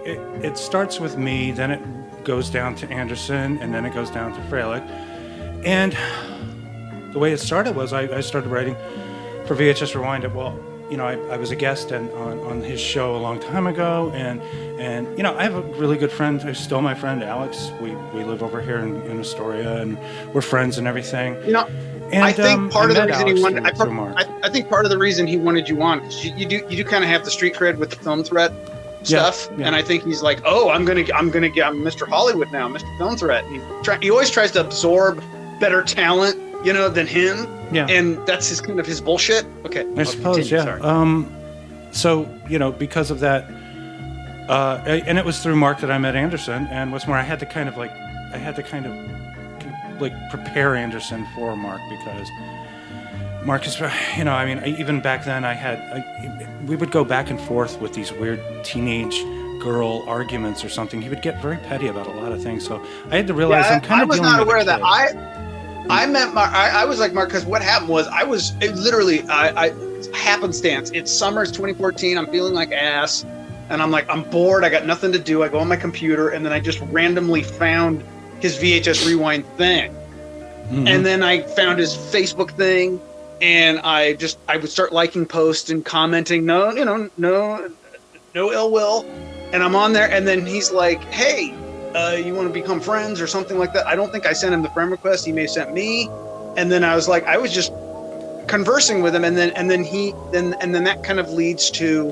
it starts with me, then it goes down to Anderson, and then it goes down to Freilich. And the way it started was I started writing for VHS Rewind. I was a guest on his show a long time ago, and I have a really good friend who's still my friend, Alex. We live over here in Astoria, and we're friends and everything. And, I think part of the reason he wanted. I think part of the reason he wanted you on, because you do kind of have the street cred with the film threat stuff, and I think he's like, oh, I'm Mr. Hollywood now, Mr. Film Threat. And he always tries to absorb better talent, than him. Yeah. And that's his bullshit. Okay. I suppose, yeah. Sorry. So, because of that, and it was through Mark that I met Anderson, and what's more, I had to kind of prepare Anderson for Mark, because Mark is, even back then we would go back and forth with these weird teenage girl arguments or something. He would get very petty about a lot of things. So I had to realize I was not aware of that. I met Mark. I was like Mark, because what happened was I happenstance. It's summer, it's 2014. I'm feeling like ass, and I'm like, I'm bored. I got nothing to do. I go on my computer, and then I just randomly found his VHS Rewind thing, and then I found his Facebook thing, and I would start liking posts and commenting. No ill will, and I'm on there, and then he's like, hey. You want to become friends or something like that? I don't think I sent him the friend request. He may have sent me, and then I was just conversing with him, and then that kind of leads to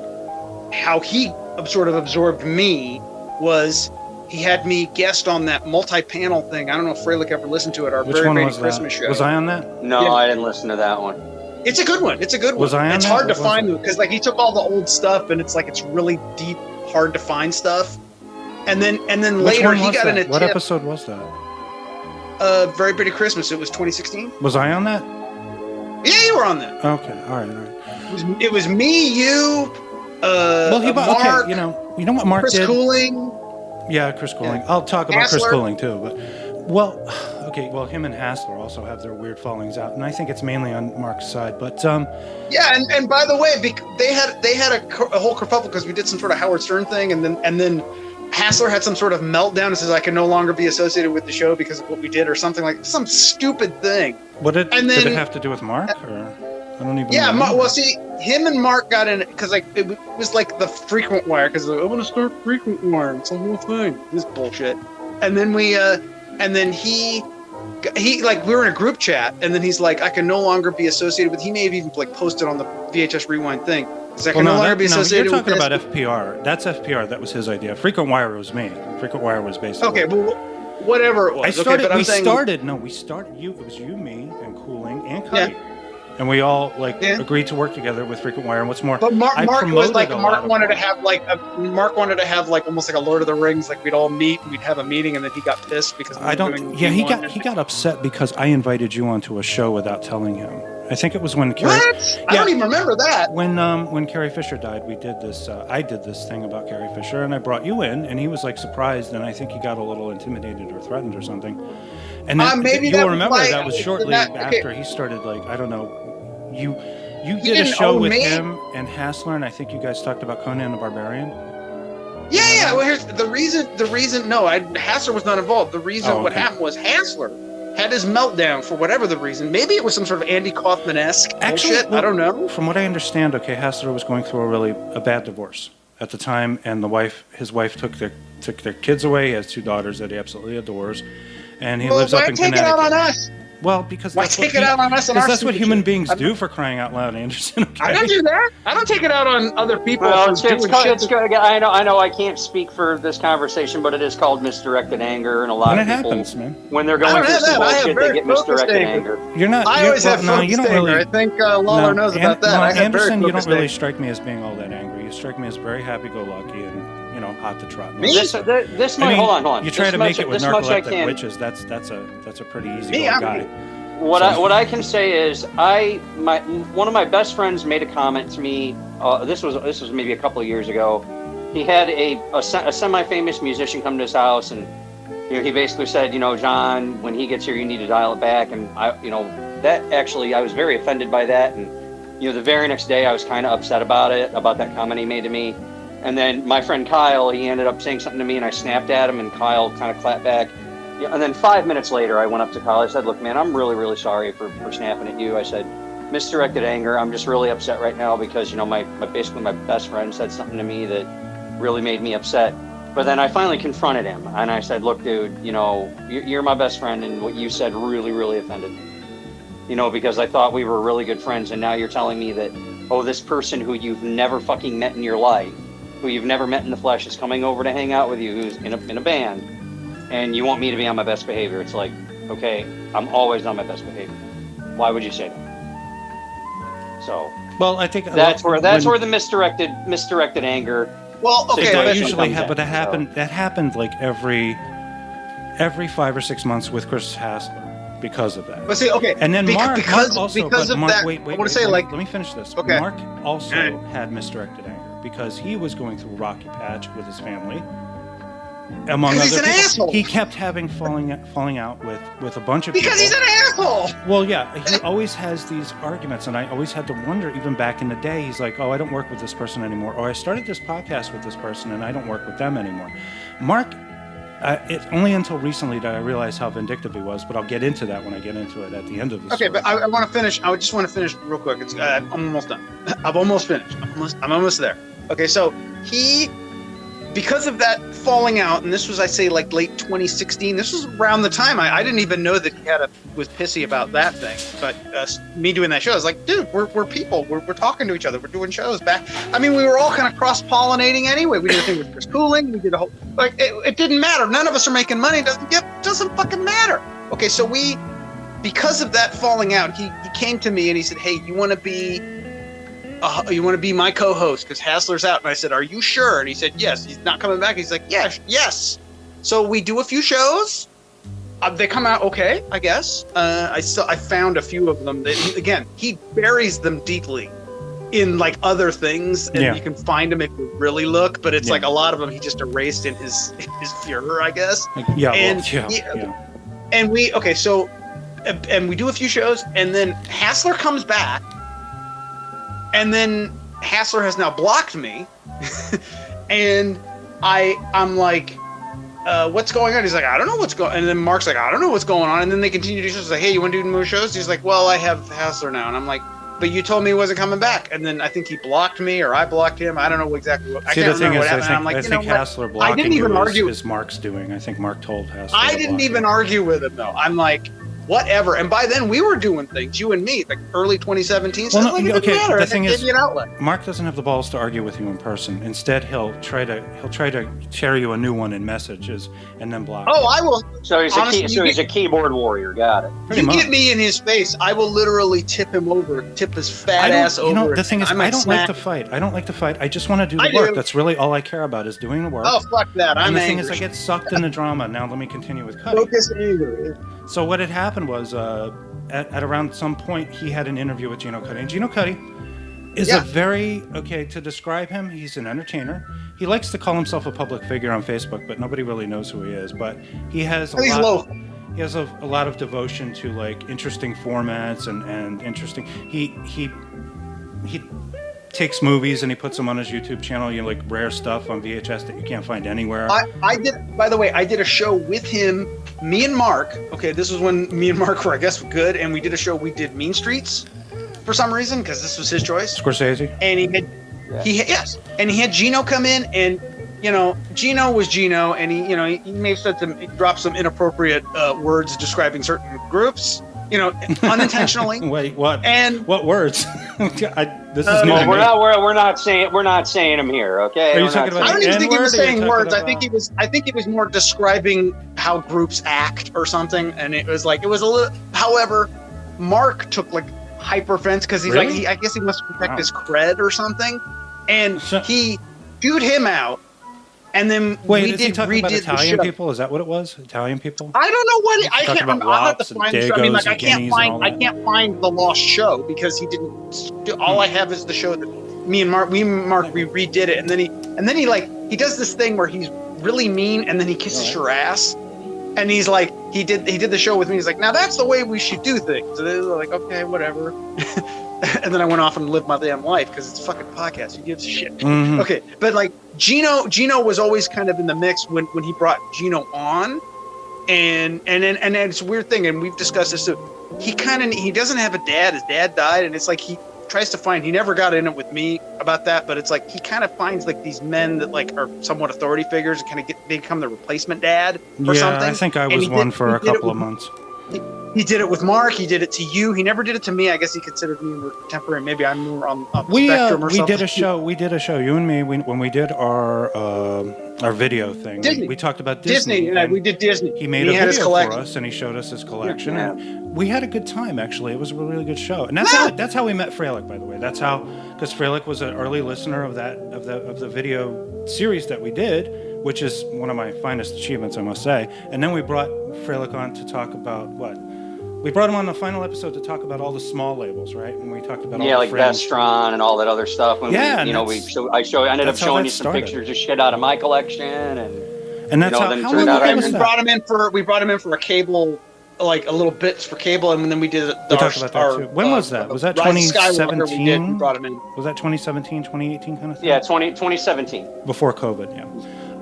how he sort of absorbed me. Was he had me guest on that multi-panel thing? I don't know if Freilich ever listened to it. Our Which very one was Christmas that? show. Was I on that? No, yeah. I didn't listen to that one. It's a good one. Was I on It's that? hard to find because he took all the old stuff, and it's really deep, hard to find stuff. And then later he got in a tip. What episode was that? Very Pretty Christmas. It was 2016. Was I on that? Yeah, you were on that. Okay, all right. It was me, you, Mark. Okay, you know what Mark Chris did? Cooling. Yeah, Chris Cooling. I'll talk about Chris Cooling too, but him and Hassler also have their weird fallings out, and I think it's mainly on Mark's side. But yeah, and by the way, they had a whole kerfuffle because we did some sort of Howard Stern thing, and then Hassler had some sort of meltdown and says, I can no longer be associated with the show because of what we did, or something like some stupid thing. Did it have to do with Mark? Or I don't even know. Well, see, him and Mark got in because it was like the frequent wire, because I want to start frequent wire. It's a whole thing. This bullshit. And then he we were in a group chat, and then he's like, I can no longer be associated with. He may have even posted on the VHS Rewind thing. You're talking about FPR. That's FPR. That was his idea. Frequent Wire was me. Frequent Wire was basically. Okay, well, whatever it was. It was you, me, and Cooling, and Cuddy. Yeah. And we all agreed to work together with Frequent Wire. And what's more, but Mark wanted to have almost like a Lord of the Rings. Like we'd all meet, we'd have a meeting, and then he got pissed because he got upset because I invited you onto a show without telling him. I think it was when Carrie. What? I don't even remember that. When Carrie Fisher died, we did this. I did this thing about Carrie Fisher, and I brought you in, and he was surprised, and I think he got a little intimidated or threatened or something. And then you'll remember that was shortly after he started. I don't know. You did a show with him and Hassler, and I think you guys talked about Conan the Barbarian. Yeah. Well, here's the reason. No, Hassler was not involved. The reason what happened was Hassler had his meltdown for whatever the reason. Maybe it was some sort of Andy Kaufman-esque bullshit. I don't know. From what I understand, Hassler was going through a bad divorce at the time, and his wife took their kids away. He has 2 daughters that he absolutely adores, and he lives up in Connecticut. Take it out on us? Well, because that's what human beings do, for crying out loud, Anderson. Okay? I don't do that. I don't take it out on other people. Well, I know I can't speak for this conversation, but it is called misdirected anger, and a lot of people, happens, man. When they're going through some bullshit, they get misdirected anger. You're not. I always have focused anger. I think Lawler knows about that. Anderson, you don't really strike me as being all that angry. You strike me as very happy-go-lucky and hot to trot. This might hold on. You try to make it with narcoleptic witches. That's a pretty easy guy. What I can say is one of my best friends made a comment to me. This was maybe a couple of years ago. He had a semi-famous musician come to his house, and he basically said, John, when he gets here, you need to dial it back. And I was very offended by that. And the very next day, I was kind of upset about that comment he made to me. And then my friend Kyle, he ended up saying something to me, and I snapped at him, and Kyle kind of clapped back. Yeah, and then 5 minutes later, I went up to Kyle. I said, look, man, I'm really, really sorry for snapping at you. I said, misdirected anger. I'm just really upset right now because, basically my best friend said something to me that really made me upset. But then I finally confronted him, and I said, look, dude, you're my best friend, and what you said really, really offended me. Because I thought we were really good friends, and now you're telling me that, this person who you've never fucking met in your life, who you've never met in the flesh, is coming over to hang out with you, who's in a band, and you want me to be on my best behavior. It's like, okay, I'm always on my best behavior. Why would you say that? So, well, I think that's where the misdirected anger. Well, okay, that usually but that happened like every 5 or 6 months with Chris Hassler because of that. But see, okay, and then Mark also. Because of that, wait, I want to say, let me finish this. Okay. Mark also had misdirected anger because he was going through a rocky patch with his family. Among other people, asshole. He kept having falling out with a bunch of people. Because he's an asshole. Well, yeah, he always has these arguments, and I always had to wonder, even back in the day, he's like, I don't work with this person anymore, or I started this podcast with this person, and I don't work with them anymore. Mark, it's only until recently that I realized how vindictive he was, but I'll get into that when I get into it at the end of the story. Okay, but I want to finish. I just want to finish real quick. I'm almost done. I've almost finished. I'm almost there. Okay, so because of that falling out, and this was, I say, like late 2016. This was around the time I didn't even know that he was pissy about that thing. But me doing that show, I was like, dude, we're people. We're talking to each other. We're doing shows back. I mean, we were all kind of cross-pollinating anyway. We did a thing with Chris Cooling. We did a whole it didn't matter. None of us are making money. It doesn't fucking matter. Okay, so because of that falling out, he came to me and he said, hey, you want to be my co-host because Hassler's out? And I said, are you sure? And he said, yes. He's not coming back. He's like, yes. So we do a few shows. They come out okay, I guess. I found a few of them that, he buries them deeply in like other things, and you can find them if you really look. But it's like a lot of them he just erased in his Führer, I guess. And we do a few shows, and then Hassler comes back. And then Hassler has now blocked me, and I'm like, what's going on? He's like, I don't know what's going on. And then Mark's like, I don't know what's going on. And then they continue to do shows. Like, hey, you want to do more shows? He's like, well, I have Hassler now. And I'm like, but you told me he wasn't coming back. And then I think he blocked me, or I blocked him. I don't know exactly what. I can't remember what happened. I think Hassler blocking you is Mark's doing. I think Mark told Hassler. I didn't even argue with him, though. I'm like, whatever. And by then we were doing things, you and me, like early 2017. So it didn't matter. The thing is, an outlet. Mark doesn't have the balls to argue with you in person. Instead, he'll try to share you a new one in messages and then block. Oh, I will. So he's a keyboard warrior. Got it. You get me in his face, I will literally tip his fat ass over. The thing is, I don't like to fight. I just want to do the work. That's really all I care about, is doing the work. Oh, fuck that. And the thing is, I get sucked in the drama. Now let me continue with Cuddy. Focus anger. So what had happened was, at around some point, he had an interview with Geno Cuddy. And Geno Cuddy is to describe him, he's an entertainer. He likes to call himself a public figure on Facebook, but nobody really knows who he is. But he has a lot of devotion to like interesting formats and interesting. He takes movies and he puts them on his YouTube channel, like rare stuff on VHS that you can't find anywhere. I did a show with him, me and Mark. Okay, this was when me and Mark were, I guess, good, and we did a show. We did Mean Streets for some reason because this was his choice. Scorsese. And he had Geno come in, and Geno was Geno, and he may have said dropped some inappropriate words describing certain groups. Unintentionally. Wait, what? And what words? This is new. We're not saying them here, okay? Are you talking about? I don't even think he was saying words. I think he was more describing how groups act or something. And it was a little. However, Mark took like hyper offense because he's really? I guess he must protect his cred or something, and he chewed him out. And then is he talking about Italian people? Is that what it was? Italian people? I don't know what I can't remember. I'll have to find the show. I mean, like I can't find the lost show because he didn't. All I have is the show that me and Mark we redid it, and then he does this thing where he's really mean, and then he kisses your ass, and he's like he did the show with me. He's like, now that's the way we should do things. So they're like, okay, whatever. and then I went off and lived my damn life because it's a fucking podcast. Who gives a shit? Mhm. Okay, but like Geno was always kind of in the mix when he brought Geno on, and it's a weird thing, and we've discussed this too. He doesn't have a dad. His dad died, and it's like he tries to find. He never got in it with me about that, but it's like he kind of finds like these men that like are somewhat authority figures and kind of become the replacement dad or something. I think I was one for a couple of months. He did it with Mark. He did it to you. He never did it to me. I guess he considered me more contemporary. Maybe I'm more on the spectrum or something. We did a show. You and me. When we did our video thing. Disney. We talked about Disney. Yeah, we did Disney. He made a video for us, and he showed us his collection. Yeah. And we had a good time. Actually, it was a really good show. And that's how we met Freilich, by the way. That's how, because Freilich was an early listener of the video series that we did, which is one of my finest achievements, I must say. And then we brought Freilich on to talk about what? We brought him on the final episode to talk about all the small labels, right? And we talked about all the like Vestron and all that other stuff. When I ended up showing you some pictures of shit out of my collection, and that's how long ago was that? We brought him in for a cable, like a little bits for cable, and then we did we talked about that too. When was that? Was that 2017? We brought him in. Was that 2017, 2018 kind of thing? Yeah, 2017. Before COVID, yeah.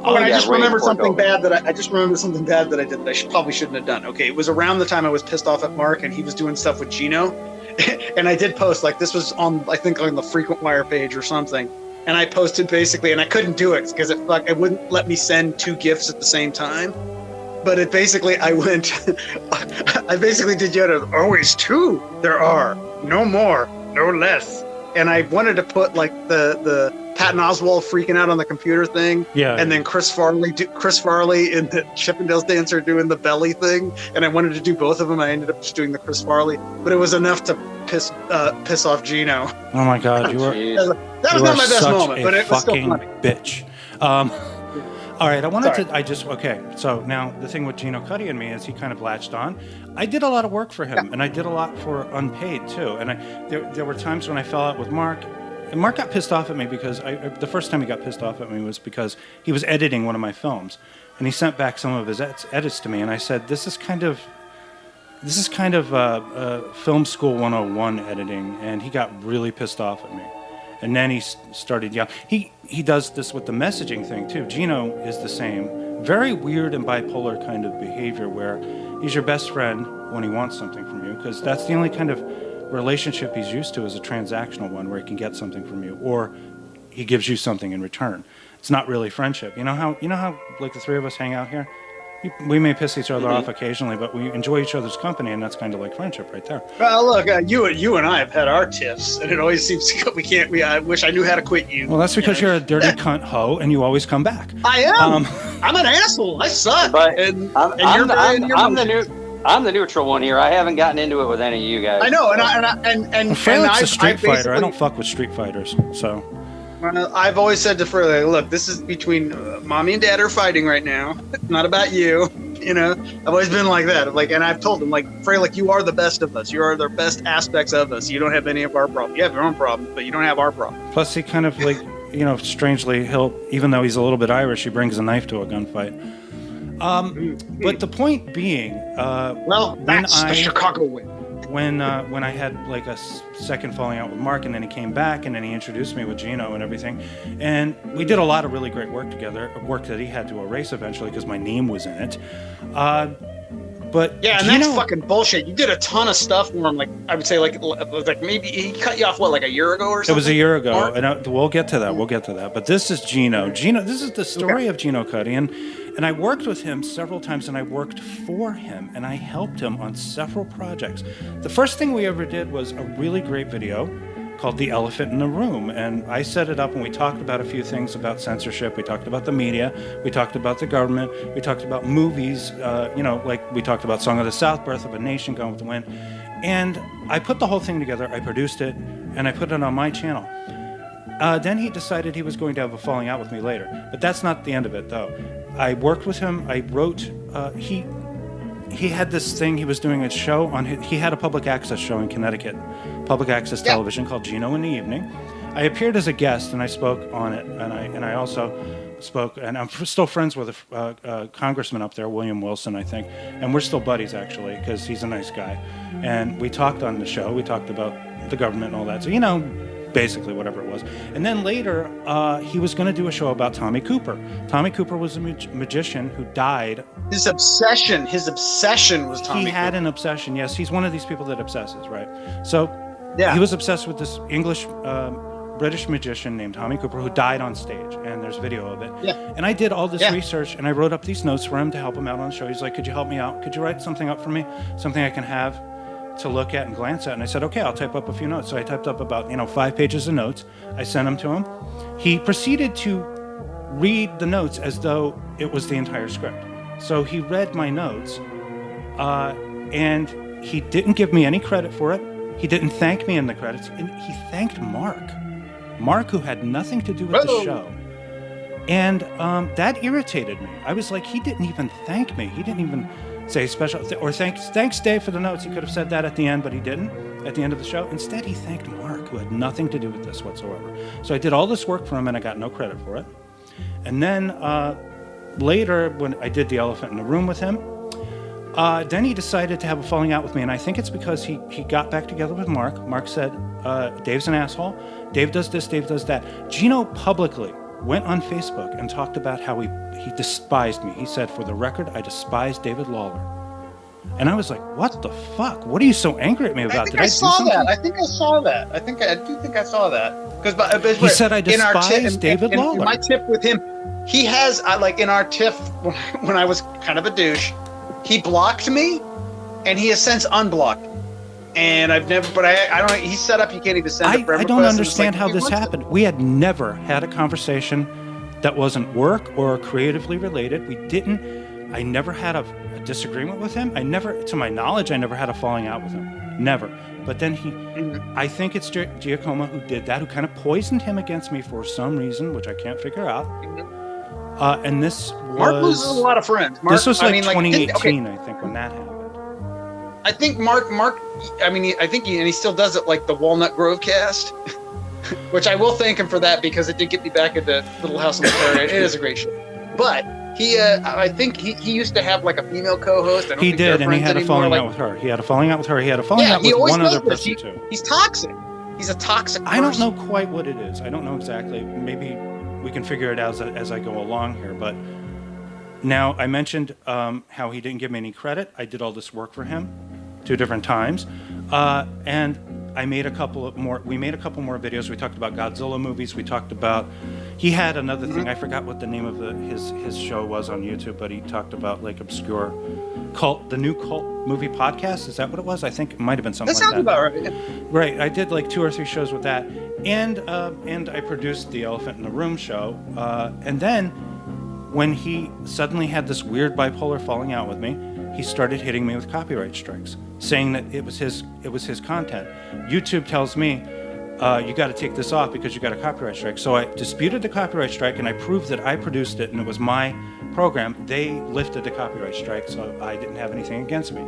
I just remembered something bad that I did that I probably shouldn't have done. Okay, it was around the time I was pissed off at Mark and he was doing stuff with Geno, and I did post, like, this was on, I think, on the Frequent Wire page or something, and I posted basically, and I couldn't do it because it wouldn't let me send two GIFs at the same time. But it basically, I basically did always two. There are no more, no less. And I wanted to put like the Patton Oswalt freaking out on the computer thing, and then Chris Farley in the Chippendales Dancer doing the belly thing, and I wanted to do both of them. I ended up just doing the Chris Farley, but it was enough to piss off Geno. Oh my God, you were that was not my best moment, but it was still funny. Bitch. All right, so now the thing with Geno Cuddy and me is he kind of latched on. I did a lot of work for him, and I did a lot for unpaid too. And there were times when I fell out with Mark, and Mark got pissed off at me because the first time he got pissed off at me was because he was editing one of my films, and he sent back some of his edits to me, and I said, this is kind of film school 101 editing, and he got really pissed off at me. And then he started yelling. He does this with the messaging thing too. Geno is the same. Very weird and bipolar kind of behavior where he's your best friend when he wants something from you, because that's the only kind of relationship he's used to, is a transactional one where he can get something from you or he gives you something in return. It's not really friendship. You know how like the three of us hang out here? We may piss each other off occasionally, but we enjoy each other's company, and that's kind of like friendship right there. Well, look, you and I have had our tiffs, and it always seems I wish I knew how to quit you. Well, that's because you're a dirty cunt hoe, and you always come back. I am. I'm an asshole. I suck. But I'm the neutral one here. I haven't gotten into it with any of you guys. I know, and Freilic's a street fighter. I don't fuck with street fighters, so. Well, I've always said to Freilich, look, this is between mommy and dad are fighting right now. It's not about you. You know, I've always been like that. Like, and I've told him, like, Freilich, you are the best of us. You are the best aspects of us. You don't have any of our problems. You have your own problems, but you don't have our problems. Plus, he kind of like, strangely, even though he's a little bit Irish, he brings a knife to a gunfight. But the point being, that's the Chicago way. When I had like a second falling out with Mark, and then he came back, and then he introduced me with Geno and everything, and we did a lot of really great work together, work that he had to erase eventually because my name was in it. But yeah, and Geno, that's fucking bullshit. You did a ton of stuff for him. Like, I would say, like maybe he cut you off like a year ago or something. It was a year ago, Mark? And we'll get to that. But this is Geno. This is the story of Geno Cuddy, and I worked with him several times, and I worked for him, and I helped him on several projects. The first thing we ever did was a really great video called The Elephant in the Room, and I set it up, and we talked about a few things about censorship. We talked about the media. We talked about the government. We talked about movies, like we talked about Song of the South, Birth of a Nation, Gone with the Wind. And I put the whole thing together. I produced it, and I put it on my channel. Then he decided he was going to have a falling out with me later. But that's not the end of it, though. I worked with him. I wrote. He had this thing. He was doing a show on. He had a public access show in Connecticut, public access television called Geno in the Evening. I appeared as a guest, and I spoke on it. And I also spoke. And I'm still friends with a congressman up there, William Wilson, I think. And we're still buddies, actually, because he's a nice guy. And we talked on the show. We talked about the government and all that. So, basically whatever it was. And then later, he was going to do a show about Tommy Cooper. Tommy Cooper was a magician who died. His obsession was Tommy He had Cooper. an obsession, yes. He's one of these people that obsesses, right? So Yeah. he was obsessed with this British magician named Tommy Cooper who died on stage, and there's video of it. Yeah. And I did all this Yeah. research, and I wrote up these notes for him to help him out on the show. He's like, could you help me out? Could you write something up for me? Something I can have to look at and glance at. And I said, okay, I'll type up a few notes. So I typed up about 5 pages of notes. I sent them to him. He proceeded to read the notes as though it was the entire script. So he read my notes, and he didn't give me any credit for it. He didn't thank me in the credits, and he thanked Mark, who had nothing to do with the show. And that irritated me. I was like, he didn't even thank me. He didn't even say special or thanks Dave for the notes. He could have said that at the end, but he didn't at the end of the show. Instead, he thanked Mark, who had nothing to do with this whatsoever. So I did all this work for him, and I got no credit for it. And then later, when I did the elephant in the room with him, then he decided to have a falling out with me, and I think it's because he got back together with Mark. Mark said, Dave's an asshole. Dave does this, Dave does that. Geno publicly went on Facebook and talked about how he despised me. He said, for the record, I despise David Lawler. And I was like, what the fuck? What are you so angry at me about? I saw that. I think I saw that. I do think I saw that. Because he said I despise David Lawler. In my tip with him, he has, in our tiff, when I was kind of a douche, he blocked me, and he has since unblocked. And I've never, but I don't. He's set up. You can't even send a friend I don't request, understand how this happened. We had never had a conversation that wasn't work or creatively related. I never had a disagreement with him. To my knowledge, I never had a falling out with him. Never. But then I think it's Jeacoma who did that, who kind of poisoned him against me for some reason, which I can't figure out. And this was... Mark loses a lot of friends. This was 2018, I think, when that happened. I think Mark, I think he still does it like the Walnut Grove cast, which I will thank him for that because it did get me back at the Little House on the Prairie. It is a great show. But I think he used to have like a female co-host. He did, and he had a falling out with her. He had a falling out with her. He had a falling out with one other person too. He's toxic. He's a toxic person. I don't know quite what it is. I don't know exactly. Maybe we can figure it out as I go along here. But now I mentioned how he didn't give me any credit. I did all this work for him 2 different times, and I made a couple more. We made a couple more videos. We talked about Godzilla movies. We talked about. He had another thing. I forgot what the name of his show was on YouTube, but he talked about like obscure the new cult movie podcast. Is that what it was? I think it might have been something. That sounds like that. about right. Yeah. Right. I did like 2 or 3 shows with that, and I produced the Elephant in the Room show, and then when he suddenly had this weird bipolar falling out with me, he started hitting me with copyright strikes, saying that it was his content. YouTube tells me, you got to take this off because you got a copyright strike. So I disputed the copyright strike, and I proved that I produced it and it was my program. They lifted the copyright strike, so I didn't have anything against me.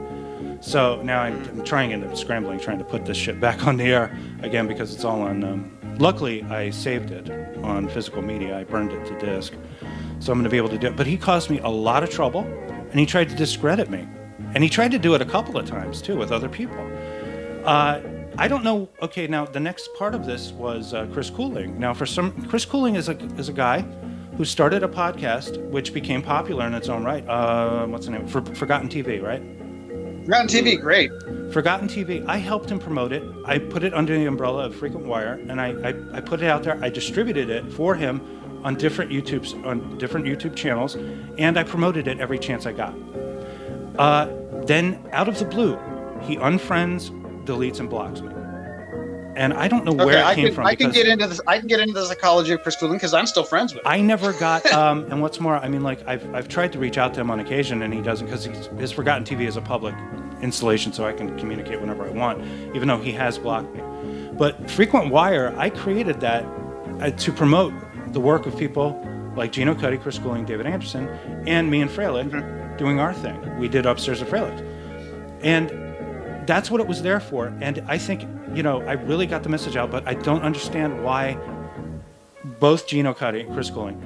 So now I'm scrambling, trying to put this shit back on the air again because it's all on. Luckily, I saved it on physical media. I burned it to disk, so I'm going to be able to do it. But he caused me a lot of trouble, and he tried to discredit me, and he tried to do it a couple of times too with other people. I don't know. Okay, now the next part of this was Chris Cooling. Now, Chris Cooling is a guy who started a podcast which became popular in its own right. What's the name? Forgotten TV, right? Forgotten TV, great. Forgotten TV. I helped him promote it. I put it under the umbrella of Frequent Wire, and I put it out there. I distributed it for him on different YouTube channels, and I promoted it every chance I got. Then, out of the blue, he unfriends, deletes, and blocks me. And I don't know where it came from. I can get into this. I can get into the psychology of Chris Cooling because I'm still friends with him. I never got. And what's more, I mean, like I've tried to reach out to him on occasion, and he doesn't because his Forgotten TV is a public installation, so I can communicate whenever I want, even though he has blocked me. But Frequent Wire, I created that to promote the work of people like Geno Cuddy, Chris Cooling, David Anderson, and me and Freilich doing our thing. We did Upstairs at Freilich. And that's what it was there for. And I think, I really got the message out, but I don't understand why both Geno Cuddy and Chris Cooling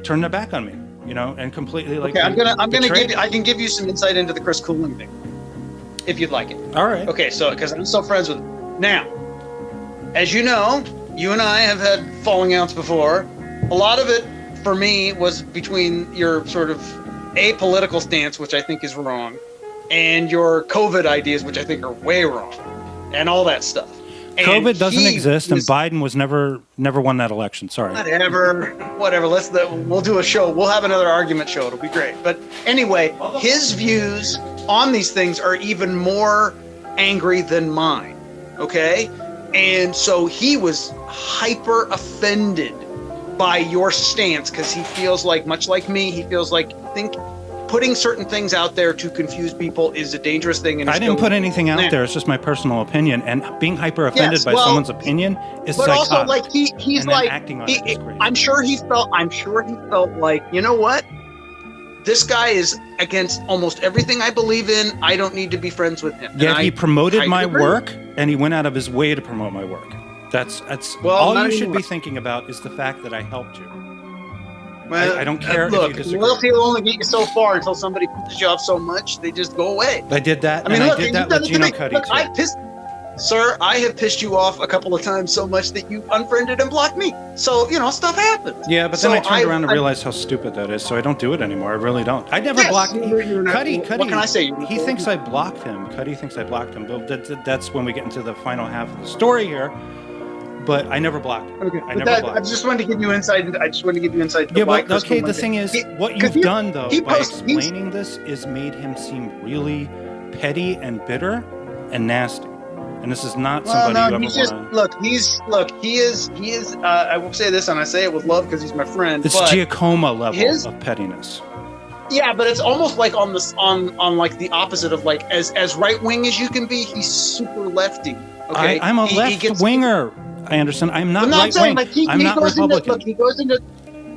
turned their back on me, and completely like. Okay, I can give you some insight into the Chris Cooling thing, if you'd like it. All right. Okay, so because I'm still friends with him. Now, as you know, you and I have had falling outs before. A lot of it, for me, was between your sort of apolitical stance, which I think is wrong, and your COVID ideas, which I think are way wrong, and all that stuff. And COVID doesn't exist, and Biden was never won that election. Sorry. Whatever. We'll do a show. We'll have another argument show. It'll be great. But anyway, his views on these things are even more angry than mine. Okay, and so he was hyper offended by your stance because he feels like, much like me, he feels like putting certain things out there to confuse people is a dangerous thing. And I didn't put anything out there. It's just my personal opinion. And being hyper offended by someone's opinion is but psychotic. Also, like he's like, acting on it is crazy. I'm sure he felt like, you know what? This guy is against almost everything I believe in. I don't need to be friends with him. Yeah, he promoted my work, and he went out of his way to promote my work. That's all you should be thinking about is the fact that I helped you. Well, I don't care look, if you disagree. Loyalty will only get you so far until somebody pisses you off so much they just go away. I did that. I did that with Geno Cuddy too. I have pissed you off a couple of times so much that you unfriended and blocked me. So, stuff happens. Yeah, but then I turned around and realized how stupid that is, so I don't do it anymore. I really don't. I never blocked Cuddy. What can I say? He thinks I blocked him. Cuddy thinks I blocked him. But that's when we get into the final half of the story here. But I never blocked him. Okay. I just wanted to give you insight. Yeah, but okay. The thing is, what you've done though by explaining this is made him seem really petty and bitter and nasty. And this is not somebody you ever want to... He is, I will say this, and I say it with love because he's my friend. It's Jeacoma level of pettiness. Yeah, but it's almost like on like the opposite of like, as right-wing as you can be, he's super lefty. Okay? I'm a left-winger, Anderson. I'm not right-wing. I'm not Republican.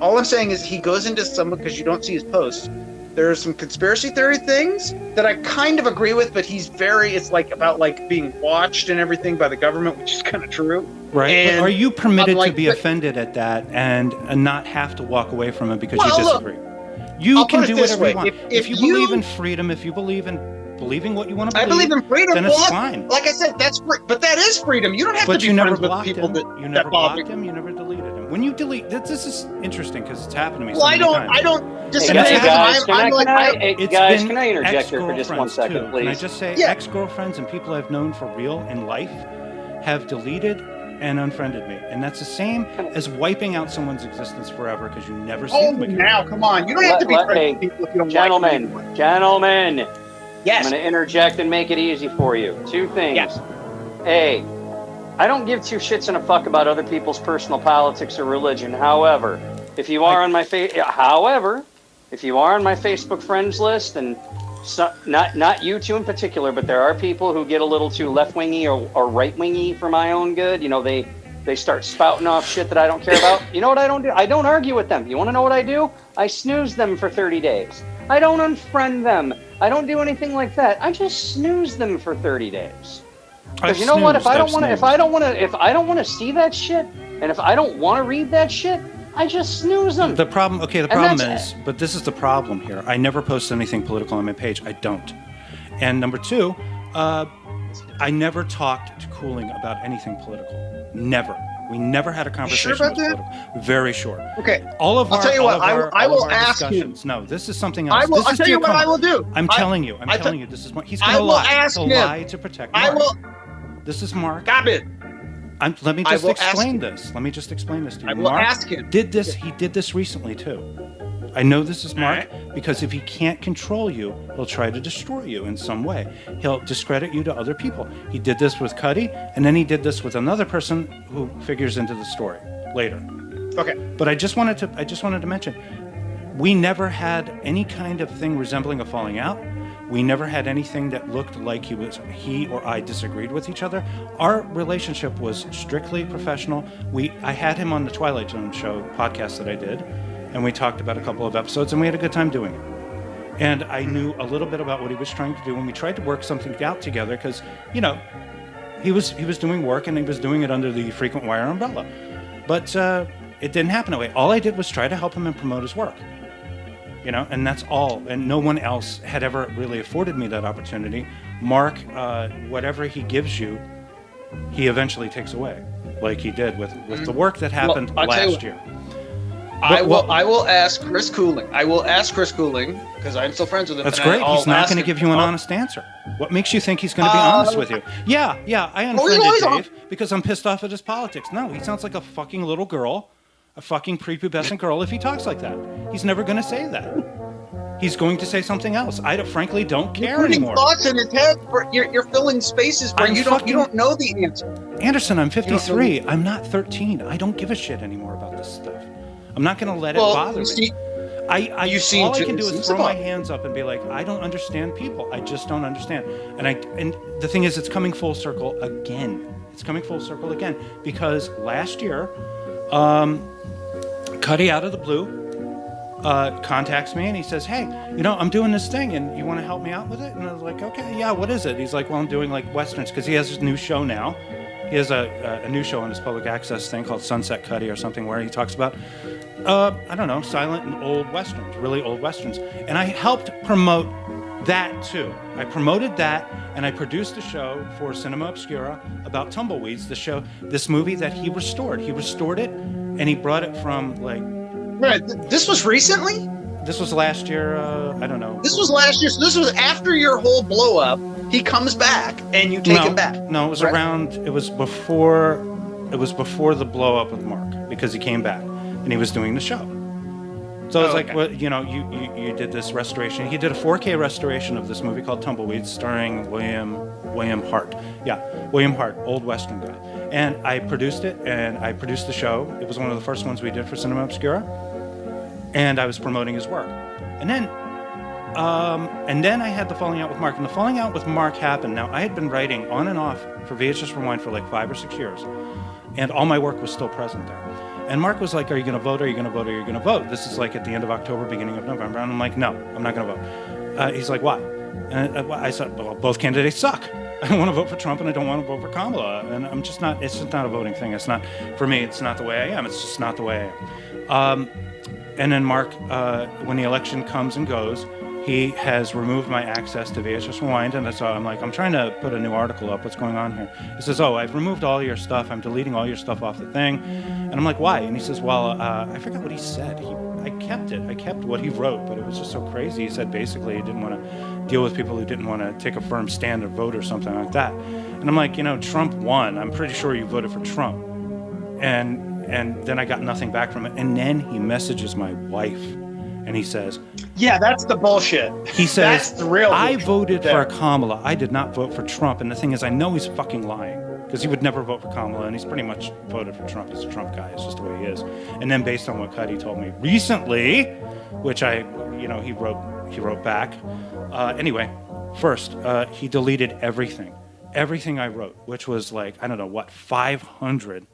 All I'm saying is he goes into some, because you don't see his posts, there are some conspiracy theory things that I kind of agree with, but it's like about like being watched and everything by the government, which is kind of true. Right. And are you permitted to be offended at that and not have to walk away from it because you disagree? You can do whatever you want. If you believe in freedom, if you believe in believing what you want to believe, I believe in freedom. Then it's fine. Like I said, that's free, but that is freedom. You don't have to be friends with people that you never blocked him. You never deleted him. When you delete, this is interesting because it's happened to me. Well, I don't disagree. Guys, can I interject here for just 1 second, please? Can I just say, ex-girlfriends and people I've known for real in life have deleted and unfriended me, and that's the same as wiping out someone's existence forever because you never see them again. Now, come on, you don't have to be friends with people if you don't Gentlemen. Yes. I'm going to interject and make it easy for you. Two things. Yes. A, I don't give two shits and a fuck about other people's personal politics or religion. However, if you are on my Facebook friends list, and not you two in particular, but there are people who get a little too left-wingy or right-wingy for my own good. They start spouting off shit that I don't care about. You know what I don't do? I don't argue with them. You want to know what I do? I snooze them for 30 days. I don't unfriend them. I don't do anything like that. I just snooze them for 30 days. Because you know what? If I don't want to see that shit, and if I don't want to read that shit, I just snooze them. The problem is, but this is the problem here. I never post anything political on my page. I don't. And number two, I never talked to Cooling about anything political. Never. We never had a conversation about that? political. Very sure. Okay. I'll tell you what. I will ask him. No, this is something else. I'll tell you what I will do. I'm telling you. This is what he's going to lie. He'll lie to protect Mark. This is Mark. Stop it. Let me just explain this. Let me just explain this to you. I will ask him. He did this recently too. I know this is Mark because if he can't control you, he'll try to destroy you in some way. He'll discredit you to other people. He did this with Cuddy, and then he did this with another person who figures into the story later. Okay. But I just wanted to mention, we never had any kind of thing resembling a falling out. We never had anything that looked like he or I disagreed with each other. Our relationship was strictly professional. I had him on the Twilight Zone show podcast that I did, and we talked about a couple of episodes, and we had a good time doing it. And I knew a little bit about what he was trying to do, and we tried to work something out together because, he was doing work, and he was doing it under the frequent wire umbrella. But it didn't happen that way. All I did was try to help him and promote his work. And that's all. And no one else had ever really afforded me that opportunity. Mark, whatever he gives you, he eventually takes away, like he did with the work that happened last year. I will ask Chris Cooling. I will ask Chris Cooling because I'm still friends with him. That's great. He's not going to give you an honest answer. What makes you think he's going to be honest with you? Yeah, I unfriended Dave because I'm pissed off at his politics. No, he sounds like a fucking little girl, a fucking prepubescent girl if he talks like that. He's never going to say that. He's going to say something else. I frankly don't care anymore. You're putting thoughts in his head. You're filling spaces where you don't know the answer. Anderson, I'm 53. I'm not 13. I don't give a shit anymore about this stuff. I'm not going to let it bother me. All I can do is throw my hands up and be like, I don't understand people. I just don't understand. And the thing is, it's coming full circle again. It's coming full circle again because last year, Cuddy out of the blue contacts me and he says, hey, I'm doing this thing and you want to help me out with it? And I was like, okay, yeah, what is it? He's like, well, I'm doing like Westerns because he has his new show now. He has a new show on his public access thing called Sunset Cuddy or something where he talks about, I don't know, silent and old Westerns, really old Westerns. And I helped promote that too. I promoted that and I produced a show for Cinema Obscura about tumbleweeds, this movie that he restored. He restored it and he brought it from like... Right, this was recently? This was last year, I don't know. This was last year, so this was after your whole blow up. He comes back and you take him back. No, it was it was before the blow up with Mark because he came back and he was doing the show. So it's like, well, you did this restoration. He did a 4K restoration of this movie called Tumbleweeds starring William Hart. Yeah, William Hart, old Western guy. And I produced it and I produced the show. It was one of the first ones we did for Cinema Obscura. And I was promoting his work. And then I had the falling out with Mark. And the falling out with Mark happened. Now, I had been writing on and off for VHS Rewind for like 5 or 6 years. And all my work was still present there. And Mark was like, are you going to vote? Are you going to vote? Are you going to vote? This is like at the end of October, beginning of November. And I'm like, no, I'm not going to vote. He's like, why? And I said, well, both candidates suck. I don't want to vote for Trump and I don't want to vote for Kamala. And it's just not a voting thing. It's not, for me, it's not the way I am. It's just not the way I am. And then Mark, when the election comes and goes, he has removed my access to VHS Rewind. And so I'm like, I'm trying to put a new article up. What's going on here? He says, I've removed all your stuff. I'm deleting all your stuff off the thing. And I'm like, why? And he says, well, I forgot what he said. I kept it. I kept what he wrote, but it was just so crazy. He said basically he didn't want to deal with people who didn't want to take a firm stand or vote or something like that. And I'm like, Trump won. I'm pretty sure you voted for Trump. And then I got nothing back from it. And then he messages my wife and he says, yeah, that's the bullshit. He says, that's the real I voted for Kamala. I did not vote for Trump. And the thing is, I know he's fucking lying because he would never vote for Kamala. And he's pretty much voted for Trump. He's a Trump guy. It's just the way he is. And then based on what Cuddy told me recently, which he wrote back. Anyway, first, he deleted everything I wrote, which was like, I don't know, 500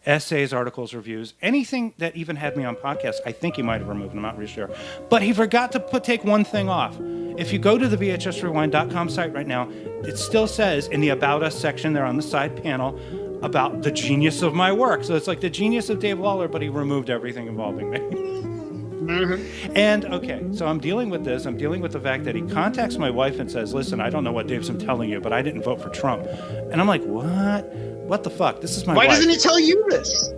essays, articles, reviews, anything that even had me on podcasts. I think he might have removed. I'm not really sure. But he forgot to take one thing off. If you go to the VHSRewind.com site right now, it still says in the About Us section there on the side panel about the genius of my work. So it's like the genius of Dave Lawler, but he removed everything involving me. Mm-hmm. And okay, so I'm dealing with this. I'm dealing with the fact that he contacts my wife and says, listen, I don't know what Dave's been telling you, but I didn't vote for Trump. And I'm like, what? What the fuck? This is my wife. Why doesn't he tell you this?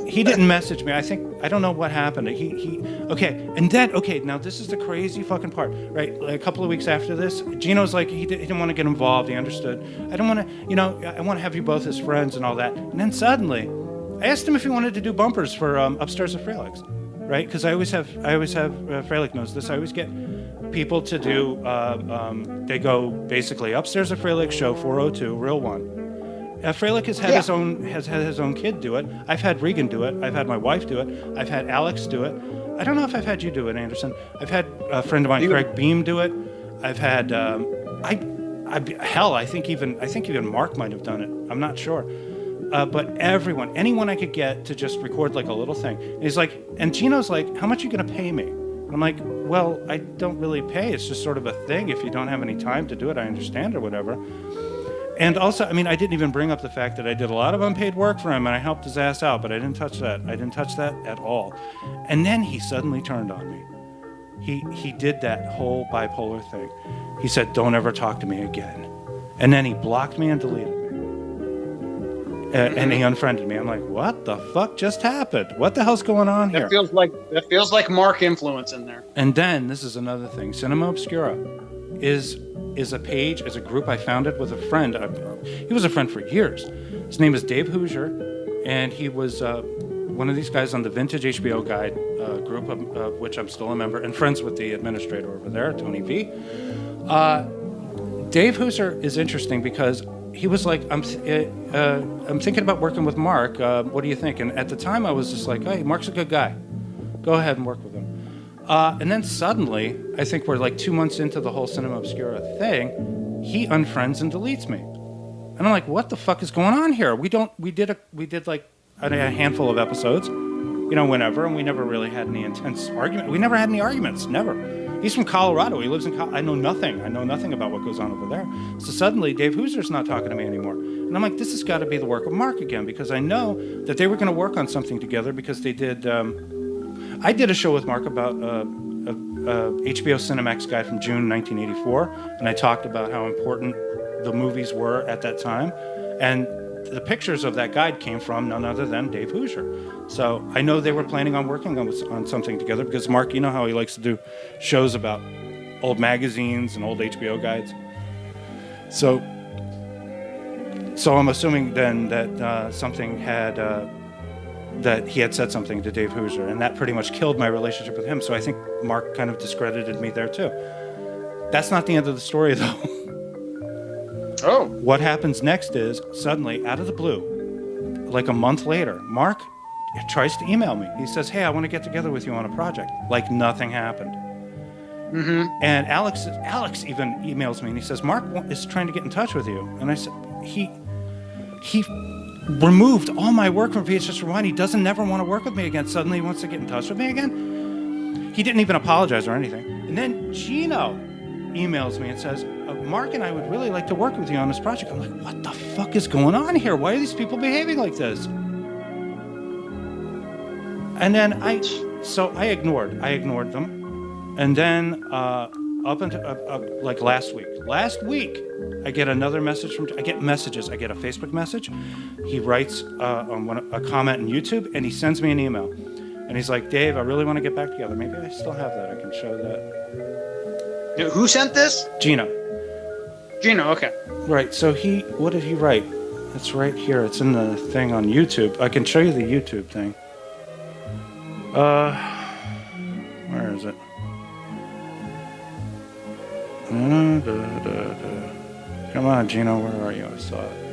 He didn't message me. I don't know what happened. Now this is the crazy fucking part, right? Like a couple of weeks after this, Geno's like, he didn't want to get involved. He understood. I don't want to, I want to have you both as friends and all that. And then suddenly, I asked him if he wanted to do bumpers for Upstairs at Frelick's, right? Because I always have Frelick knows this. I always get people to do, they go basically Upstairs at Frelick, show 402, Real One. Frelick has had his own kid do it. I've had Regan do it. I've had my wife do it. I've had Alex do it. I don't know if I've had you do it, Anderson. I've had a friend of mine, Craig Beam, do it. I've had I think even Mark might have done it. I'm not sure. But anyone I could get to just record like a little thing. And he's like, and Geno's like, how much are you going to pay me? And I'm like, well, I don't really pay. It's just sort of a thing. If you don't have any time to do it, I understand or whatever. And also, I didn't even bring up the fact that I did a lot of unpaid work for him and I helped his ass out, but I didn't touch that. I didn't touch that at all. And then he suddenly turned on me. He did that whole bipolar thing. He said, don't ever talk to me again. And then he blocked me and deleted me. and he unfriended me. I'm like, what the fuck just happened? What the hell's going on here? That feels like Mark influence in there. And then this is another thing. Cinema Obscura is a page, is a group I founded with a friend. He was a friend for years. His name is Dave Hoosier, and he was one of these guys on the Vintage HBO Guide group, of which I'm still a member, and friends with the administrator over there, Tony V. Dave Hoosier is interesting because he was like, I'm thinking about working with Mark. What do you think? And at the time, I was just like, hey, Mark's a good guy. Go ahead and work with him. And then suddenly, I think we're like 2 months into the whole Cinema Obscura thing, he unfriends and deletes me. And I'm like, what the fuck is going on here? We did like a handful of episodes, whenever, and we never really had any intense argument. We never had any arguments, never. He's from Colorado. He lives in I know nothing about what goes on over there. So suddenly, Dave Hoosier's not talking to me anymore. And I'm like, this has got to be the work of Mark again, because I know that they were going to work on something together, because they did... I did a show with Mark about HBO Cinemax guide from June 1984, and I talked about how important the movies were at that time. And the pictures of that guide came from none other than Dave Hoosier. So I know they were planning on working on something together, because Mark, you know how he likes to do shows about old magazines and old HBO guides. So I'm assuming then that something had... that he had said something to Dave Hoosier, and that pretty much killed my relationship with him. So I think Mark kind of discredited me there too. That's not the end of the story, though. Oh. What happens next is, suddenly, out of the blue, like a month later, Mark tries to email me. He says, hey, I want to get together with you on a project. Like nothing happened. Mm-hmm. And Alex even emails me, and he says, Mark is trying to get in touch with you. And I said, he removed all my work from VHS Rewind. He doesn't never want to work with me again. Suddenly he wants to get in touch with me again. He didn't even apologize or anything. And then Geno emails me and says, Mark and I would really like to work with you on this project. I'm like, what the fuck is going on here? Why are these people behaving like this? And then I ignored them. And then up until like last week, I get another message I get messages. I get a Facebook message. He writes a comment on YouTube, and he sends me an email. And he's like, Dave, I really want to get back together. Maybe I still have that. I can show that. Who sent this? Geno, okay. Right, so what did he write? It's right here. It's in the thing on YouTube. I can show you the YouTube thing. Where is it? Come on, Geno, where are you? I saw it.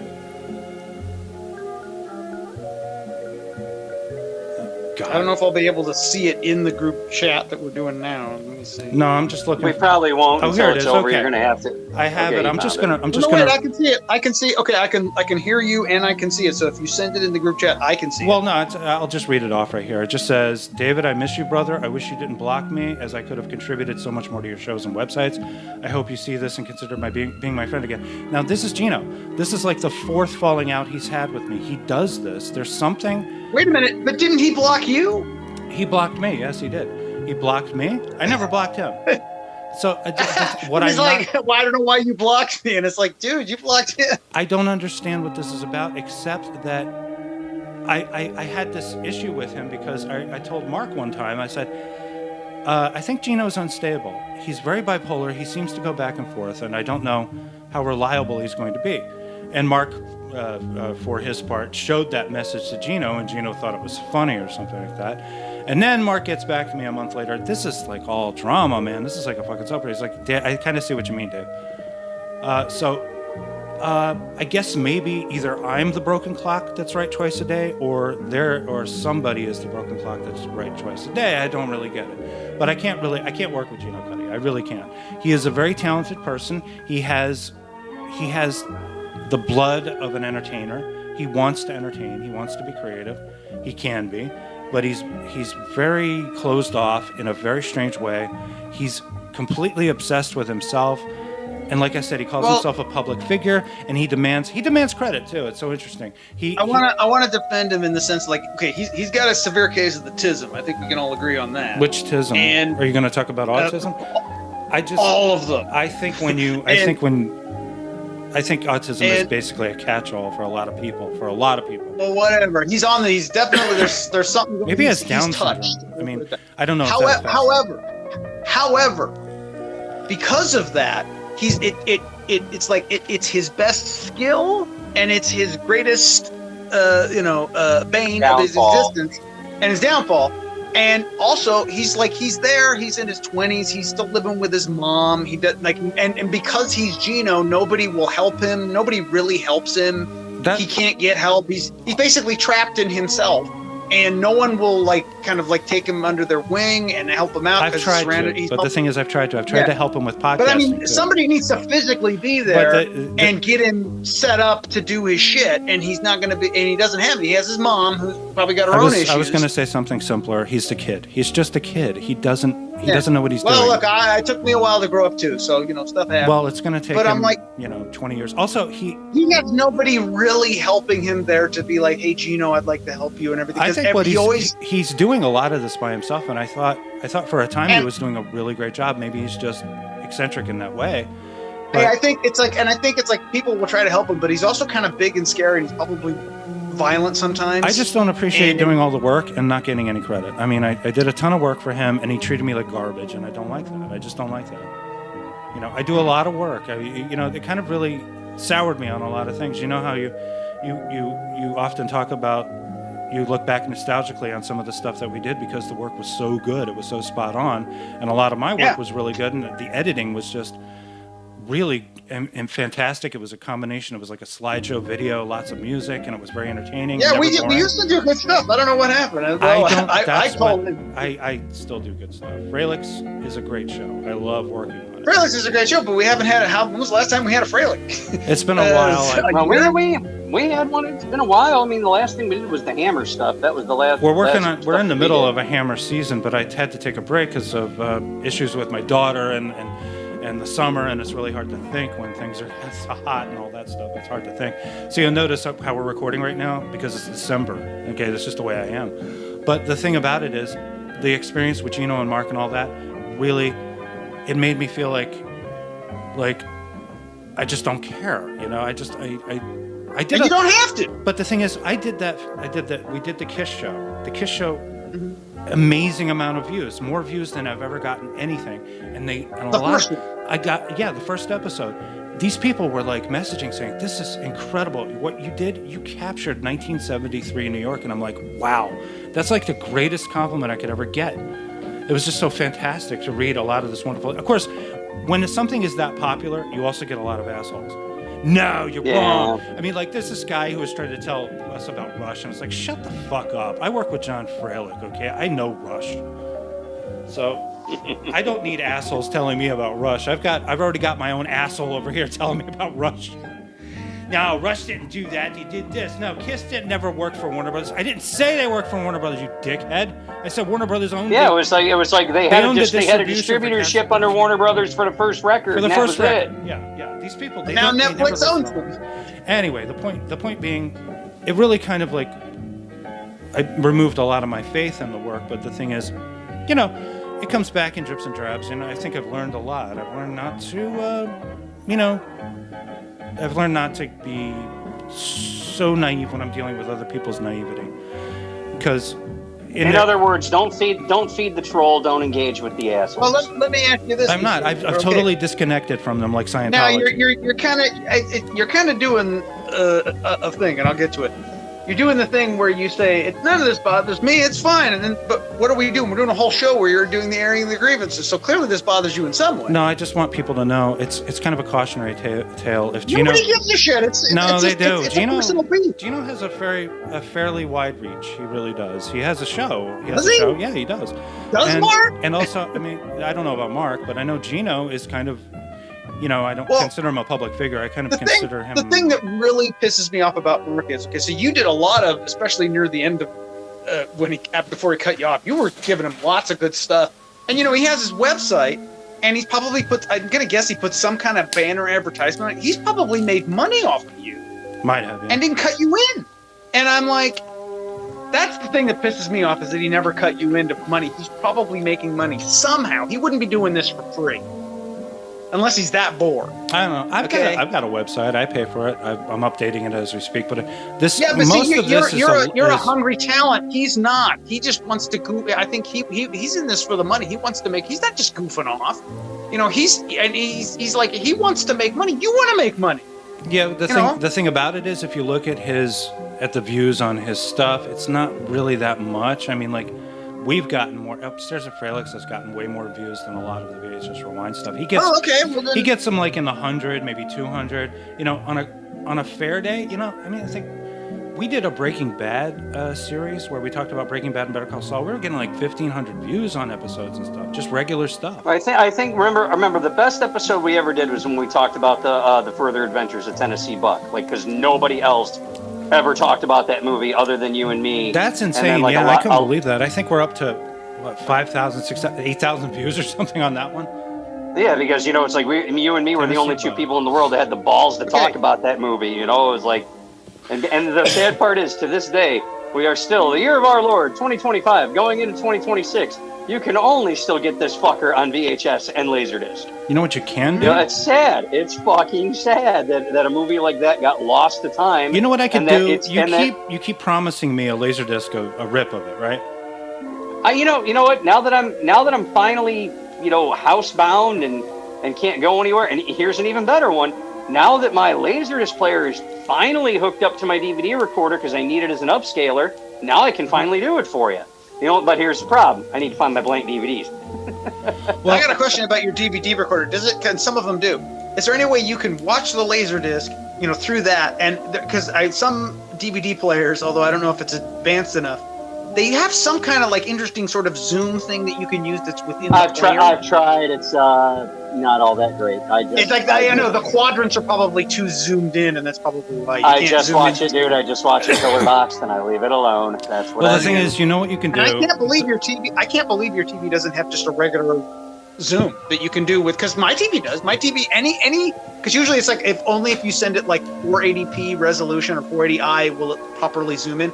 God. I don't know if I'll be able to see it in the group chat that we're doing now. Let me see. No, I'm just looking. We probably won't Oh, until here it it's is. over. Okay. You're gonna have to. I have Okay, it. I'm just gonna. Wait, I can see it. I can see. Okay, I can hear you and I can see it. So if you send it in the group chat, I can see Well, it. no, I'll just read it off right here. It just says, David, I miss you, brother. I wish you didn't block me, as I could have contributed so much more to your shows and websites. I hope you see this and consider being my friend again. Now, this is Geno. This is like the fourth falling out he's had with me. He does this. There's something. Wait a minute, but didn't he block you? He blocked me. Yes, he did. He blocked me. I never blocked him. So what He's like, well, I don't know why you blocked me. And it's like, dude, you blocked him. I don't understand what this is about, except that I had this issue with him because I told Mark one time, I said, I think Geno's unstable. He's very bipolar. He seems to go back and forth, and I don't know how reliable he's going to be. And Mark, for his part, showed that message to Geno, and Geno thought it was funny or something like that. And then Mark gets back to me a month later. This is like all drama, man. This is like a fucking soap opera. He's like, Dad, I kind of see what you mean, Dave. So I guess maybe either I'm the broken clock that's right twice a day, or somebody is the broken clock that's right twice a day. I don't really get it. But I can't work with Geno Cuddy. I really can't. He is a very talented person. He has the blood of an entertainer. He wants to entertain. He wants to be creative. He can be. But he's very closed off in a very strange way. He's completely obsessed with himself. And like I said, he calls himself a public figure, and he demands credit too. It's so interesting. I want to defend him in the sense, like, okay, he's got a severe case of the tism. I think we can all agree on that. Which tism? And are you going to talk about autism? All of them. I think when I think autism is basically a catch-all for a lot of people. Well, whatever. He's on the. He's definitely there's something. Maybe he has Down touched. syndrome. I mean, I don't know. However, because of that, it's like it's his best skill and it's his greatest bane of his existence and his downfall. And also, he's there. He's in his 20s. He's still living with his mom. He does and because he's Geno, nobody will help him. Nobody really helps him. He can't get help. He's basically trapped in himself, and no one will take him under their wing and help him out. I've tried to, but the thing is, I've tried to help him with podcasts. But I mean, somebody needs to physically be there and get him set up to do his shit, and he's not going to be. And he doesn't have it. He has his mom, who's probably got her own issues. I was going to say something simpler. He's the kid. He's just a kid. He doesn't know what he's doing. Well, look, it took me a while to grow up too, so stuff happens. Well, it's going to take him, 20 years. Also, he has nobody really helping him there to be like, hey, Geno, I'd like to help you and everything. I think he's doing a lot of this by himself, and I thought for a time he was doing a really great job. Maybe he's just eccentric in that way. But I think it's like people will try to help him, but he's also kind of big and scary, and he's probably violent sometimes. I just don't appreciate doing all the work and not getting any credit. I mean, I did a ton of work for him, and he treated me like garbage, and I don't like that. I just don't like that. I do a lot of work. It kind of really soured me on a lot of things. You know how you often talk about, you look back nostalgically on some of the stuff that we did because the work was so good, it was so spot on, and a lot of my work was really good, and the editing was just really and fantastic. It was a combination. It was like a slideshow video, lots of music, and it was very entertaining. Yeah, we used to do good stuff. I don't know what happened. I still do good stuff. Fralix is a great show. I love working on it. Fralix is a great show, but we haven't had it. When was the last time we had a Fralix? It's been a while. We had one. It's been a while. I mean, the last thing we did was the Hammer stuff. That was the last. We're in the middle of a Hammer season, but I had to take a break because of issues with my daughter and the summer, and it's really hard to think when things are so hot and all that stuff. It's hard to think. So you'll notice how we're recording right now because it's December. Okay, that's just the way I am. But the thing about it is, the experience with Geno and Mark and all that, really, it made me feel like I just don't care. I did. And you don't have to. But the thing is, I did that. We did the Kiss show. The Kiss show. Amazing amount of views, more views than I've ever gotten anything, the first episode. These people were like messaging saying, "This is incredible! What you did, you captured 1973 in New York," and I'm like, "Wow, that's like the greatest compliment I could ever get." It was just so fantastic to read a lot of this wonderful. Of course, when something is that popular, you also get a lot of assholes. No, you're wrong. I mean, there's this guy who was trying to tell us about Rush, and it's like, shut the fuck up. I work with John Fralick, okay? I know Rush. So I don't need assholes telling me about Rush. I've already got my own asshole over here telling me about Rush. No, Rush didn't do that. He did this. No, Kiss didn't never work for Warner Brothers. I didn't say they worked for Warner Brothers, you dickhead. I said Warner Brothers owned it. Yeah, it was like they had a distributorship under Warner Brothers for the first record. For the first record. It. Yeah. These people. Now Netflix owns them. Anyway, the point being, it really kind of I removed a lot of my faith in the work. But the thing is, it comes back in drips and drabs. I think I've learned a lot. I've learned not to, I've learned not to be so naive when I'm dealing with other people's naivety, because in other words, don't feed the troll. Don't engage with the assholes. Well, let me ask you this. I'm not. I've totally disconnected from them, like Scientology. Now you're kind of doing a thing, and I'll get to it. You're doing the thing where you say, none of this bothers me, it's fine. But what are we doing? We're doing a whole show where you're doing the airing of the grievances. So clearly this bothers you in some way. No, I just want people to know it's kind of a cautionary tale. If Geno, nobody gives a shit. They do. It's a personal beef. Geno has a fairly wide reach. He really does. He has a show. Does he? Yeah, he does. Does Mark? And also, I mean, I don't know about Mark, but I know Geno is kind of, I don't consider him a public figure. I kind of consider him. The thing that really pisses me off about Mark is, so you did a lot of, especially near the end of before he cut you off, you were giving him lots of good stuff. And he has his website, and he's probably I'm gonna guess he put some kind of banner advertisement on it. He's probably made money off of you. Might have, yeah. And didn't cut you in. And I'm like, that's the thing that pisses me off, is that he never cut you into money. He's probably making money somehow. He wouldn't be doing this for free. unless he's that bored. I don't know. I've got a website. I pay for it. I'm updating it as we speak. But this, Yeah, but most see, of this you're a hungry talent. He's not. He just wants to goof. I think he's in this for the money. He wants to make. He's not just goofing off. You know, he's like, he wants to make money. You want to make money. Yeah, the thing about it is, if you look at the views on his stuff, it's not really that much. I mean, like, we've gotten more. Upstairs at Fralix has gotten way more views than a lot of the VHS Rewind stuff. He gets he gets them like in the 100, maybe 200. You know, on a fair day. You know, I mean, I think we did a Breaking Bad series where we talked about Breaking Bad and Better Call Saul. We were getting like 1,500 views on episodes and stuff, just regular stuff. I think remember the best episode we ever did was when we talked about the Further Adventures of Tennessee Buck, like, because nobody else ever talked about that movie other than you and me. That's insane. Then, like, I couldn't believe that. I think we're up to 5,000, 6,000, 8,000 views or something on that one. Yeah, because, you know, it's like you and me were the only two people in the world that had the balls to talk about that movie. You know, it was like, and the sad part is, to this day, we are still the year of our Lord 2025, going into 2026. You can only still get this fucker on VHS and Laserdisc. You know what you can do? You know, it's sad. It's fucking sad that a movie like that got lost to time. You know what I can do? You keep promising me a Laserdisc, a rip of it, right? You know what? Now that I'm finally, you know, housebound and can't go anywhere, and here's an even better one. Now that my Laserdisc player is finally hooked up to my DVD recorder because I need it as an upscaler, now I can finally do it for you. You know, but here's the problem. I need to find my blank DVDs. Well, I got a question about your DVD recorder. Can some of them do? Is there any way you can watch the Laserdisc, you know, through that? And because some DVD players, although I don't know if it's advanced enough, they have some kind of like interesting sort of zoom thing that you can use that's within the player. I've tried. It's not all that great. It's like, I know the quadrants are probably too zoomed in, and that's probably why you can't just zoom watch in. it, dude. I just watch a killer box and I leave it alone. That's what the thing is, you know what you can do? And I can't believe your TV doesn't have just a regular zoom that you can do with, because my TV does. My TV, because usually it's like if you send it like 480p resolution or 480i, will it properly zoom in?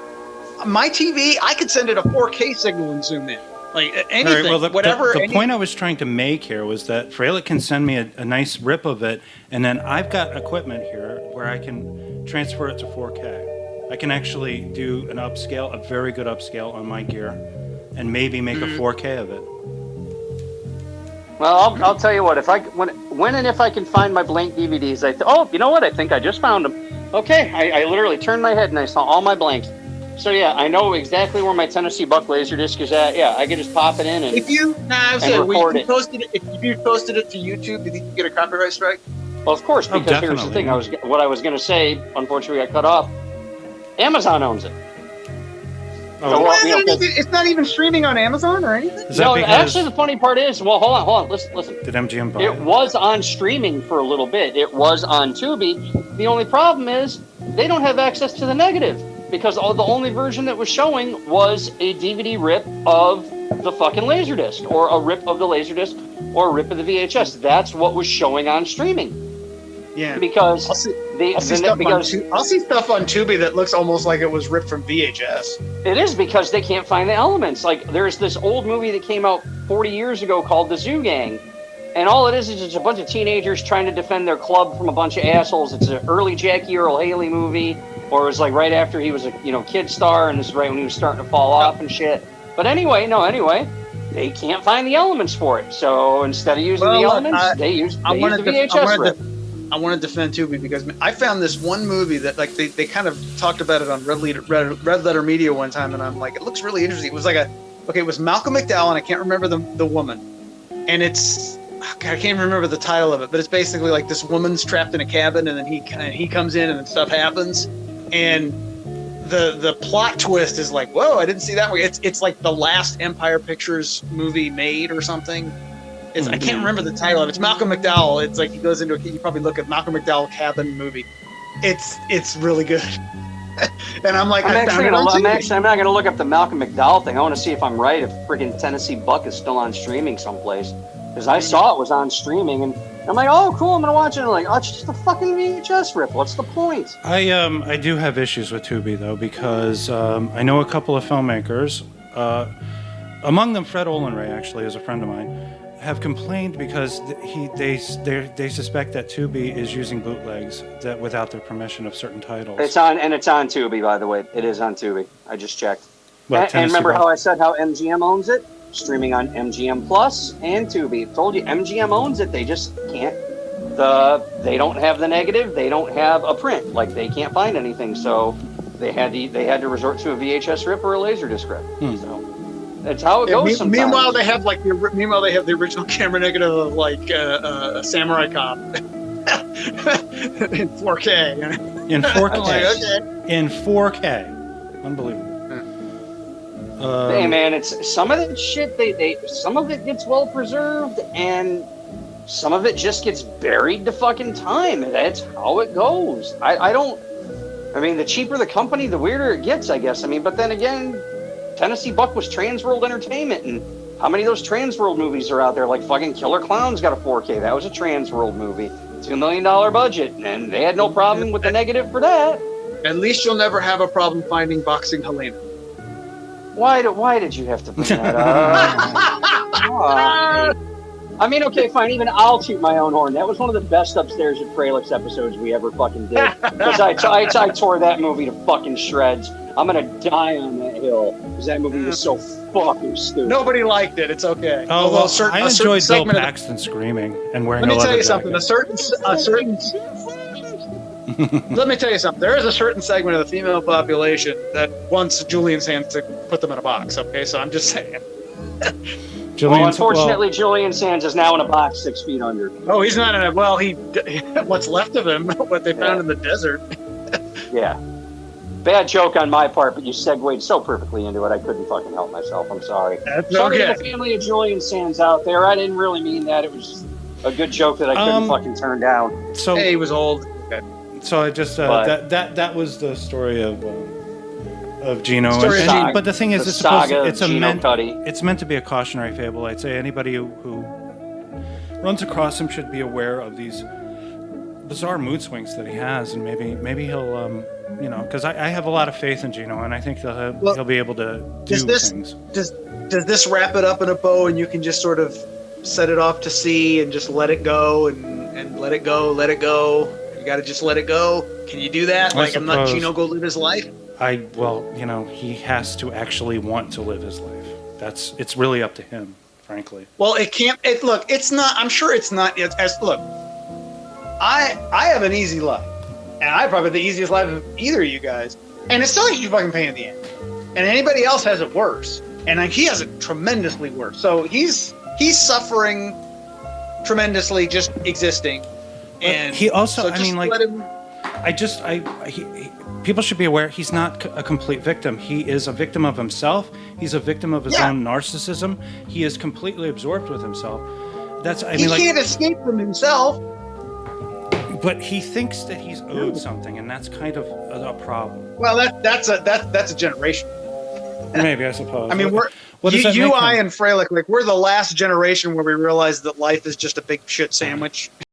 My TV, I could send it a 4K signal and zoom in. Like anything, All right, whatever. The point I was trying to make here was that Fralick can send me a nice rip of it, and then I've got equipment here where I can transfer it to 4K. I can actually do an upscale, a very good upscale on my gear, and maybe make a 4K of it. Well, I'll tell you what. When and if I can find my blank DVDs, you know what? I think I just found them. Okay, I literally turned my head and I saw all my blanks. So yeah, I know exactly where my Tennessee Buck Laserdisc is at. Yeah, I can just pop it in and record it. If you posted it to YouTube, do you think you get a copyright strike? Well, of course, because here's the thing. What I was going to say, unfortunately, got cut off. Amazon owns it. It's not even streaming on Amazon or anything? Actually, the funny part is, hold on, listen. Did MGM buy it? It was on streaming for a little bit. It was on Tubi. The only problem is they don't have access to the negative, because the only version that was showing was a DVD rip of the fucking Laserdisc, or a rip of the Laserdisc, or a rip of the VHS. That's what was showing on streaming. Yeah, because I'll see stuff on Tubi that looks almost like it was ripped from VHS. It is, because they can't find the elements. Like, there's this old movie that came out 40 years ago called The Zoo Gang, and all it is just a bunch of teenagers trying to defend their club from a bunch of assholes. It's an early Jackie Earle Haley movie, or it was like right after he was a kid star, and this is right when he was starting to fall off and shit. But anyway, they can't find the elements for it. So instead of using the elements, they use the VHS rip. I want to defend Tubi because I found this one movie that like they kind of talked about it on Red Letter Media one time, and I'm like, it looks really interesting. It was like it was Malcolm McDowell, and I can't remember the woman, and it's I can't even remember the title of it, but it's basically like this woman's trapped in a cabin, and then he comes in, and then stuff happens, and the plot twist is like, whoa, I didn't see that way. It's like the last Empire Pictures movie made or something. I can't remember the title of it. It's Malcolm McDowell. It's like he goes into you probably look at Malcolm McDowell cabin movie. It's really good. And I'm like, I'm not going to look up the Malcolm McDowell thing. I want to see if I'm right, if friggin' Tennessee Buck is still on streaming someplace. Because I saw it was on streaming, and I'm like, oh, cool, I'm going to watch it. And I'm like, oh, it's just a fucking VHS rip. What's the point? I do have issues with Tubi, though, because I know a couple of filmmakers. Among them, Fred Olenray, actually, is a friend of mine. have complained because they suspect that Tubi is using bootlegs that without their permission of certain titles. It's on Tubi, by the way. It is on Tubi. I just checked. What, And remember how I said how MGM owns it? Streaming on MGM Plus and Tubi. Told you MGM owns it. They just can't. They don't have the negative. They don't have a print. Like they can't find anything. So they had to resort to a VHS rip or a Laserdisc rip. So that's how it goes. Sometimes. Meanwhile, they have the original camera negative of like a Samurai Cop in 4K. In 4K. Like, okay. In 4K. Unbelievable. Hey man, it's some of that shit. Some of it gets well preserved, and some of it just gets buried to fucking time. That's how it goes. I mean, the cheaper the company, the weirder it gets, I guess. I mean, but then again, Tennessee Buck was Transworld Entertainment, and how many of those Transworld movies are out there? Like fucking Killer Clown's got a 4K. That was a Transworld movie, $2 million budget, and they had no problem with the negative for that. At least you'll never have a problem finding Boxing Helena. Why did you have to bring that up? I mean, okay, fine. Even I'll toot my own horn. That was one of the best Upstairs at Fralix episodes we ever fucking did. Because I tore that movie to fucking shreds. I'm gonna die on that hill because that movie was so fucking stupid. Nobody liked it. It's okay. Oh, well, I enjoyed Bill Paxton screaming and wearing. Let me tell you something. A certain. Let me tell you something. There is a certain segment of the female population that wants Julian Sands to put them in a box. Okay, so I'm just saying. Unfortunately, Julian Sands is now in a box 6 feet under. Oh, he's not in a. Well, what's left of him, what they found in the desert. Yeah. Bad joke on my part, but you segued so perfectly into it. I couldn't fucking help myself. I'm sorry. That's sorry okay. to the family of Julian Sands out there. I didn't really mean that. It was just a good joke that I couldn't fucking turn down. So hey, he was old. Okay. So I just that was the story of Geno. But the thing is, it's meant to be a cautionary fable. I'd say anybody who runs across him should be aware of these bizarre mood swings that he has, and maybe he'll because I have a lot of faith in Geno, and I think he'll be able to do things. Does this wrap it up in a bow, and you can just sort of set it off to sea and just let it go and let it go, let it go? You got to just let it go. Can you do that? Like, I'm not Geno go live his life? He has to actually want to live his life. It's really up to him, frankly. Well, it can't. Look, it's not. I'm sure it's not. Look, I have an easy life, and I probably have the easiest life of either of you guys. And it's still a huge fucking pain in the ass. And anybody else has it worse, and he has it tremendously worse. So he's suffering tremendously just existing. And he also, so people should be aware he's not a complete victim. He is a victim of himself. He's a victim of his own narcissism. He is completely absorbed with himself. He can't escape from himself. But he thinks that he's owed something, and that's kind of a problem. Well, that's a generation. Maybe, I suppose. I mean, I and Fralick, like we're the last generation where we realize that life is just a big shit sandwich.